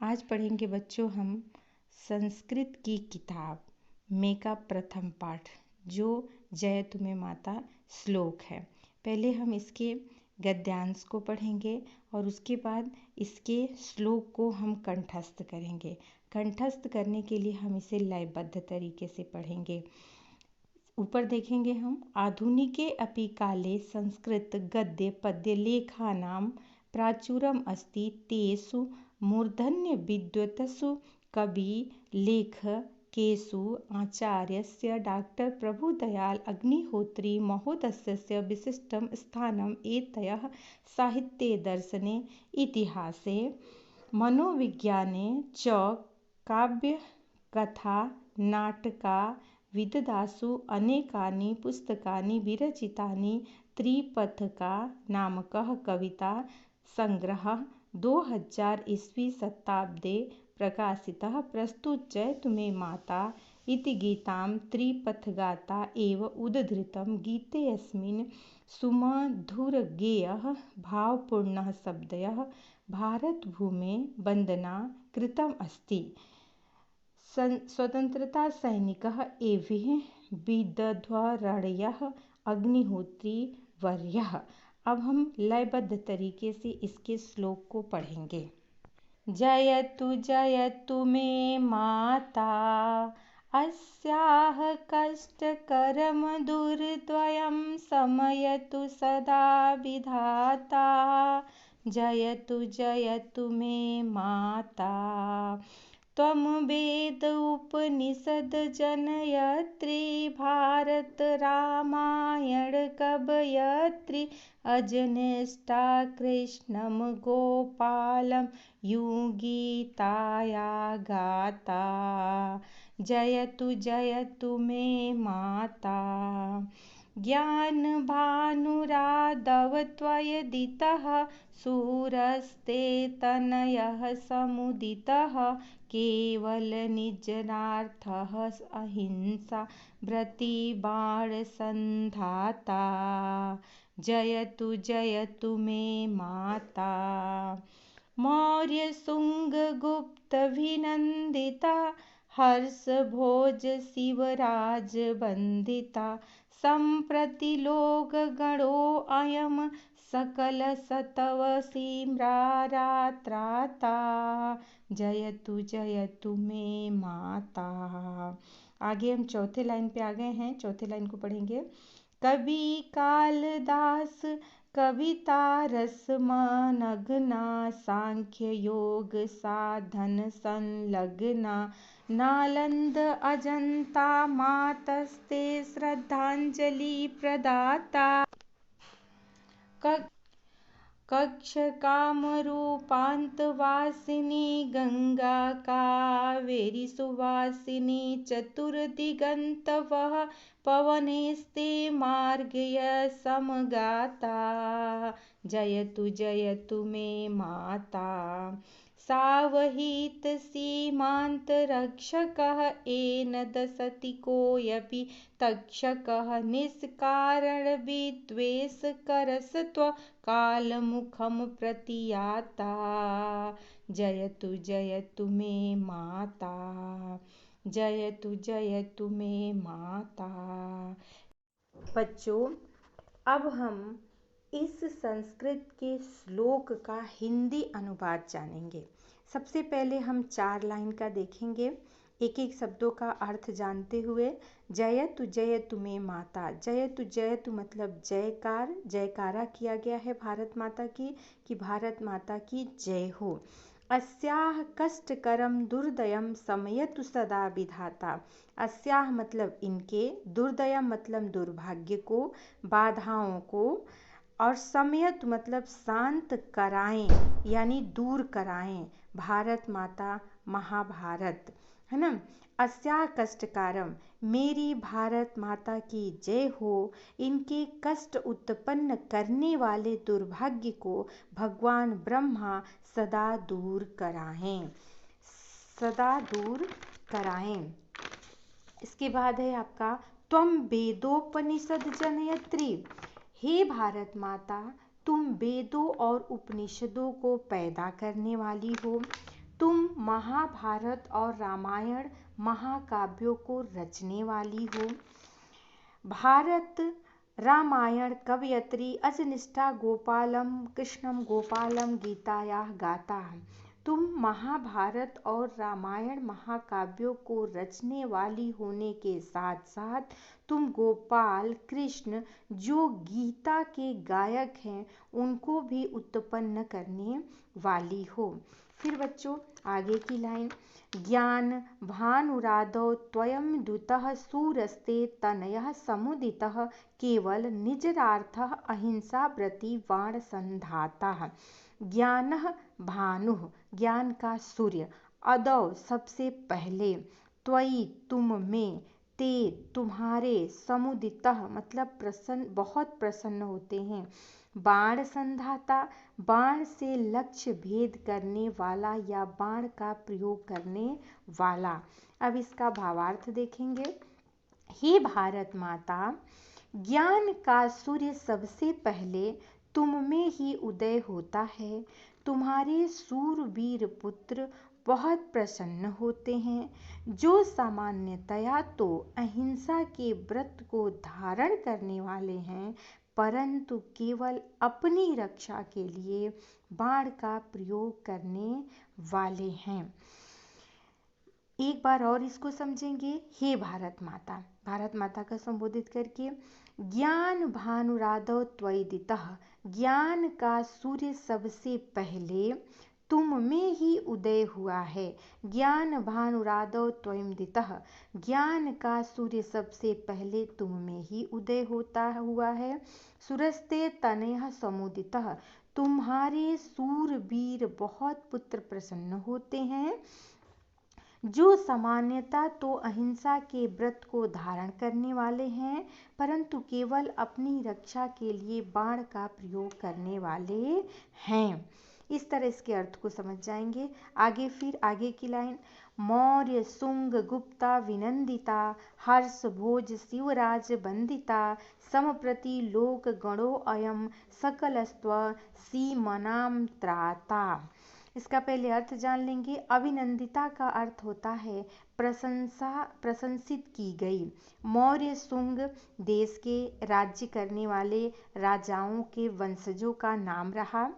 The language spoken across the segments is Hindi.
आज पढ़ेंगे बच्चों हम संस्कृत की किताब में का प्रथम पाठ जो जय तुम्हें माता श्लोक है। पहले हम इसके गद्यांश को पढ़ेंगे और उसके बाद इसके श्लोक को हम कंठस्थ करेंगे। कंठस्थ करने के लिए हम इसे लयबद्ध तरीके से पढ़ेंगे। ऊपर देखेंगे हम आधुनिके अपि काले संस्कृत गद्य पद्य लेखानां प्राचुरम अस्ति तेषु मूर्धन्य विद्वत्सु कवि लेखकेषु आचार्यस्य डॉक्टर प्रभुदयाल अग्निहोत्री महोदयस्य विशिष्टं स्थानम् एतयः साहित्ये दर्शने इतिहासे मनोविज्ञाने च काव्य कथा नाटका विददासु अनेकानि पुस्तकानि विरचितानि त्रिपथका नामकः कविता संग्रहः 2000 ईस्वी शताब्दे प्रकाशितः। प्रस्तुत जय तुम्हें माता इति गीतां त्रिपथगाथा एव उद्धृतं। गीतेऽस्मिन् सुमधुरगेयः भावपूर्णः शब्दः भारतभूमेः वन्दना कृतम् अस्ति। स्वतंत्रता सैनिकः एवं विदध्वरण्यः अग्निहोत्री वर्यः। अब हम लयबद्ध तरीके से इसके श्लोक को पढ़ेंगे। जयतु मे माता अस्याः कष्टकरं दुर्द्वयं शमयतु सदा विधाता। जयतु मे माता त्वं वेद उपनिषद जनयत्री भारत रामायण कवयत्री अजनेष्टा कृष्णं गोपालं युगीताया गाता। जयतु मे माता ज्ञान भानुरादव त्वयदितः सूरस्ते तनयः समुदितः केवल निजनार्थः अहिंसा प्रतिबाण संधाता। जयतु मे माता मौर्य शुंग गुप्त अभिनंदिता हर्ष भोज शिवराज वंदिता। संप्रति लोक गणो अयम सकल सतव सिम्रारात्राता। जयतु मे माता। आगे हम चौथे लाइन पे आ गए हैं। चौथे लाइन को पढ़ेंगे। कवि कालिदास कविता रस मनग्ना सांख्य योग साधन संलग्ना। नालंद अजंता मातस्ते श्रद्धांजलि प्रदाता। कक्ष कामरूपान्तवासिनी गंगा कावेरी सुवासिनी चतुर्दिगंतवः पवनैस्ते मार्गय समगाता। जयतु मे माता सावहित सीमांत रक्षकः येन दशति कोऽपि तक्षकः निष्कारण विद्वेषकरस्त्व कालमुखं प्रतियाता। जयतु मे माता। जयतु मे माता। बच्चों, अब हम इस संस्कृत के श्लोक का हिंदी अनुवाद जानेंगे। सबसे पहले हम 4 लाइन का देखेंगे, एक एक शब्दों का अर्थ जानते हुए। जयतु मे माता। जयतु मतलब जयकार, जयकारा किया गया है भारत माता की कि भारत माता की जय हो। अस्याह कष्टकरम दुर्दयम शमयतु सदा विधाता। अस्याह मतलब इनके, दुर्दयम मतलब दुर्भाग्य को, बाधाओं को, और शमयत मतलब शांत कराएं यानी दूर कराएं। भारत माता महाभारत है ना। अस्या कष्टकारम मेरी भारत माता की जय हो। इनके कष्ट उत्पन्न करने वाले दुर्भाग्य को भगवान ब्रह्मा सदा दूर कराएं, सदा दूर कराएं। इसके बाद है आपका त्वं वेदोपनिषद जनयत्री। हे भारत माता, तुम वेदों और उपनिषदों को पैदा करने वाली हो। तुम महाभारत और रामायण महाकाव्यों को रचने वाली हो। भारत रामायण कवयत्री अजनिष्ठा गोपालम कृष्णम गोपालम गीतायाः गाता। तुम महाभारत और रामायण महाकाव्यों को रचने वाली होने के साथ साथ तुम गोपाल कृष्ण जो गीता के गायक हैं उनको भी उत्पन्न करने वाली हो। फिर बच्चों आगे की लाइन, ज्ञान भानुरादौ त्वयं द्युतः सूरस्ते तनयः समुदितः केवल निजरार्थः अहिंसा व्रती बाण संधाता। ज्ञानः भानुः ज्ञान का सूर्य, अदौ सबसे पहले, त्वयि तुम में, ते तुम्हारे, समुदितः मतलब प्रसन्न बहुत प्रसन्न होते हैं, बाण संधाता बाण से लक्ष्य भेद करने वाला या बाण का प्रयोग करने वाला। अब इसका भावार्थ देखेंगे। हे भारत माता, ज्ञान का सूर्य सबसे पहले तुम में ही उदय होता है। तुम्हारे सूरवीर पुत्र बहुत प्रसन्न होते हैं, जो सामान्यतया तो अहिंसा के व्रत को धारण करने वाले हैं, परंतु केवल अपनी रक्षा के लिए बाण का प्रयोग करने वाले हैं। एक बार और इसको समझेंगे। हे भारत माता, भारत माता का संबोधित करके, ज्ञान भानुरादौ त्वयिदितः ज्ञान का सूर्य सबसे पहले तुम में ही उदय हुआ है। ज्ञान भानुरादौ त्वयिदितः ज्ञान का सूर्य सबसे पहले तुम में ही उदय होता हुआ है। सुरस्ते तनयः समुदितः तुम्हारे सूरवीर बहुत पुत्र प्रसन्न होते हैं, जो सामान्यता तो अहिंसा के व्रत को धारण करने वाले हैं, परंतु केवल अपनी रक्षा के लिए बाण का प्रयोग करने वाले हैं। इस तरह इसके अर्थ को समझ जाएंगे। आगे फिर आगे की लाइन, मौर्य शुंग गुप्ता विनंदिता हर्ष भोज शिवराज बंदिता समप्रति लोक गणो अयम सकलस्त्व सीमनाम त्राता। इसका पहले अर्थ जान लेंगे। अभिनंदिता का अर्थ होता है प्रशंसित की गई। मौर्य शुंग देश के राज्य करने वाले राजाओं के वंशजों का नाम रहा।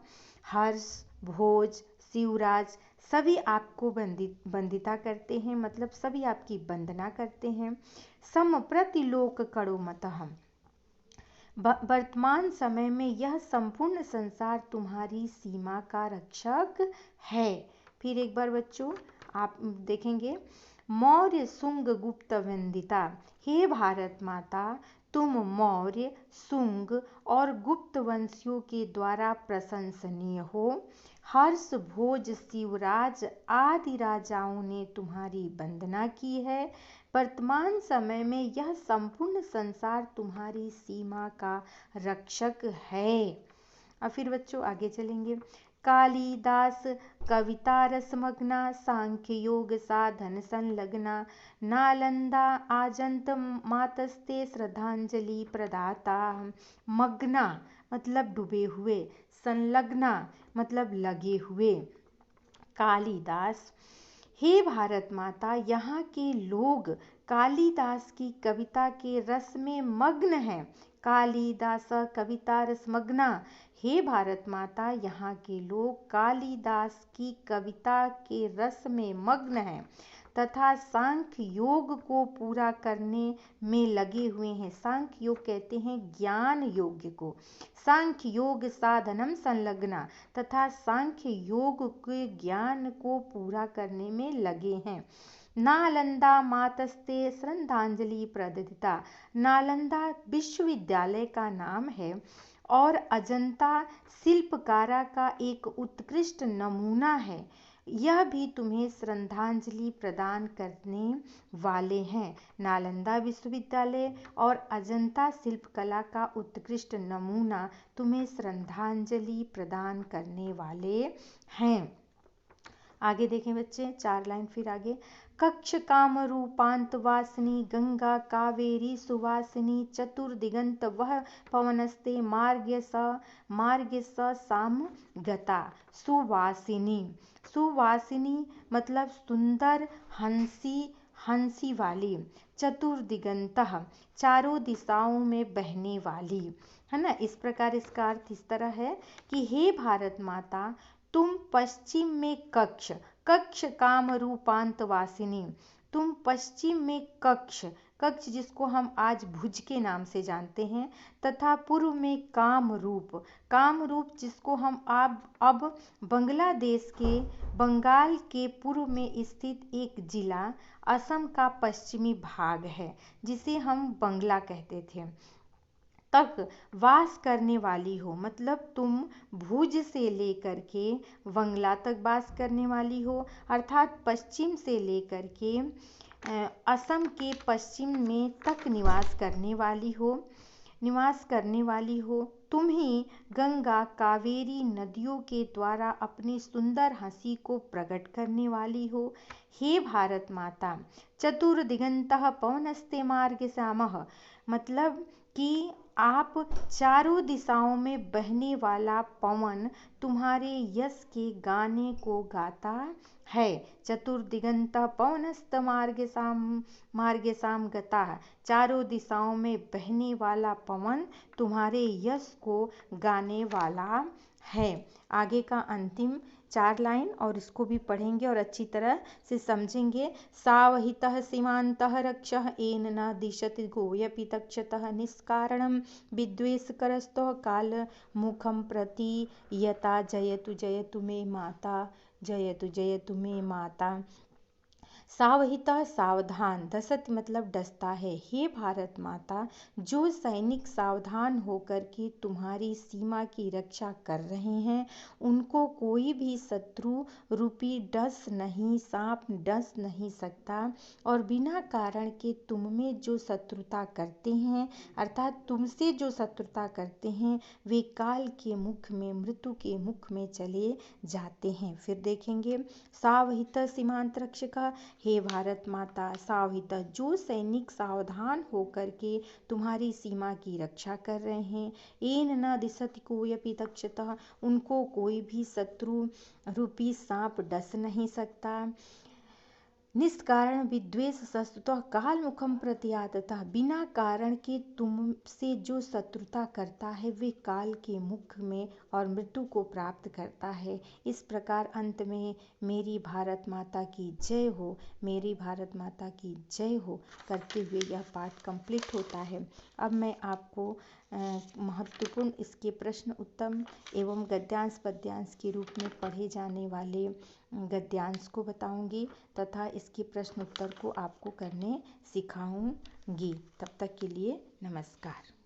हर्ष भोज शिवराज सभी आपको वंदिता करते हैं, मतलब सभी आपकी वंदना करते हैं। समप्रति लोक करो मतः वर्तमान समय में यह संपूर्ण संसार तुम्हारी सीमा का रक्षक है। फिर एक बार बच्चों आप देखेंगे। मौर्य शुंग गुप्त वंदिता, हे भारत माता, तुम मौर्य शुंग और गुप्त वंशियों के द्वारा प्रशंसनीय हो। हर्ष भोज शिवराज आदि राजाओं ने तुम्हारी वंदना की है। वर्तमान समय में यह संपूर्ण संसार तुम्हारी सीमा का रक्षक है। अब फिर बच्चों आगे चलेंगे। कालिदास कविता रसमग्ना सांख्य योग साधन संलग्ना नालंदा आजंत मातस्ते श्रद्धांजलि प्रदाता। मग्ना मतलब डूबे हुए, संलग्ना मतलब लगे हुए। कालिदास, हे भारत माता, यहाँ के लोग कालिदास की कविता के रस में मग्न हैं। कालिदास कविता रसमग्ना, हे भारत माता, यहाँ के लोग कालिदास की कविता के रस में मग्न हैं तथा सांख्य योग को पूरा करने में लगे हुए हैं। सांख्य योग कहते हैं ज्ञान योग्य को। सांख्य योग साधनम संलग्ना तथा सांख्य योग के ज्ञान को पूरा करने में लगे हैं। नालंदा मातस्ते श्रद्धांजलि प्रदत्ता, नालंदा विश्वविद्यालय का नाम है और अजंता शिल्पकारा का एक उत्कृष्ट नमूना है। यह भी तुम्हें श्रद्धांजलि प्रदान करने वाले हैं। नालंदा विश्वविद्यालय और अजंता शिल्पकला का उत्कृष्ट नमूना तुम्हें श्रद्धांजलि प्रदान करने वाले हैं। आगे देखें बच्चे, 4 लाइन फिर आगे। कक्ष कामरूपांत वासिनी गंगा कावेरी सुवासिनी चतुर्दिगंत वह पवनस्ते मार्ग स साम गता। सुवासिनी, सुवासिनी मतलब सुंदर, हंसी वाली। चतुर्दिगंतः चारों दिशाओं में बहने वाली, है ना। इस प्रकार इसका अर्थ इस तरह है कि हे भारत माता, तुम पश्चिम में कक्ष काम रूपांत वासिनी, तुम पश्चिम में कक्ष जिसको हम आज भुज के नाम से जानते हैं, तथा पूर्व में काम रूप जिसको हम अब बांग्लादेश के बंगाल के पूर्व में स्थित एक जिला असम का पश्चिमी भाग है, जिसे हम बंगला कहते थे, तक वास करने वाली हो। मतलब तुम भुज से लेकर के बंगला तक वास करने वाली हो, अर्थात पश्चिम से लेकर के असम के पश्चिम में तक निवास करने वाली हो। तुम ही गंगा कावेरी नदियों के द्वारा अपनी सुंदर हंसी को प्रकट करने वाली हो। हे भारत माता, चतुर्दिगंतः पवनस्ते मार्गश्यामः, मतलब कि आप चारों दिशाओं में बहने वाला पवन तुम्हारे यश के गाने को गाता है। चतुर्दिगंतः पवनस्त मार्गेशाम गता, चारों दिशाओं में बहने वाला पवन तुम्हारे यश को गाने वाला है। आगे का अंतिम 4 लाइन और इसको भी पढ़ेंगे और अच्छी तरह से समझेंगे। सावहितः सीमांतः रक्षः येन न दिशति गोऽपि तक्षतः निष्कारणं विद्वेषकरस्तः कालमुखं प्रति यता। जयतु जयतु मे माता, जयतु जयतु मे माता। सावहितः सावधान, दशत मतलब डसता है। हे भारत माता, जो सैनिक सावधान होकर के तुम्हारी सीमा की रक्षा कर रहे हैं, उनको कोई भी शत्रु रूपी सांप डस नहीं सकता। और बिना कारण के तुम में जो शत्रुता करते हैं, अर्थात तुमसे जो शत्रुता करते हैं, वे काल के मुख में, मृत्यु के मुख में चले जाते हैं। फिर देखेंगे, सावहितः सीमांत रक्षकः, हे भारत माता, सावहितः जो सैनिक सावधान होकर के तुम्हारी सीमा की रक्षा कर रहे हैं, येन न दिशति कोऽपि तक्षतः, उनको कोई भी शत्रु रूपी सांप डस नहीं सकता। निष्कारण विद्वेष शत्रुतः कालमुखम प्रत्यातः, बिना कारण के तुमसे जो शत्रुता करता है, वे काल के मुख में और मृत्यु को प्राप्त करता है। इस प्रकार अंत में मेरी भारत माता की जय हो, मेरी भारत माता की जय हो करते हुए यह पाठ कंप्लीट होता है। अब मैं आपको महत्वपूर्ण इसके प्रश्न उत्तर एवं गद्यांश पद्यांश के रूप में पढ़े जाने वाले गद्यांश को बताऊंगी तथा इसके प्रश्न उत्तर को आपको करने सिखाऊंगी। तब तक के लिए नमस्कार।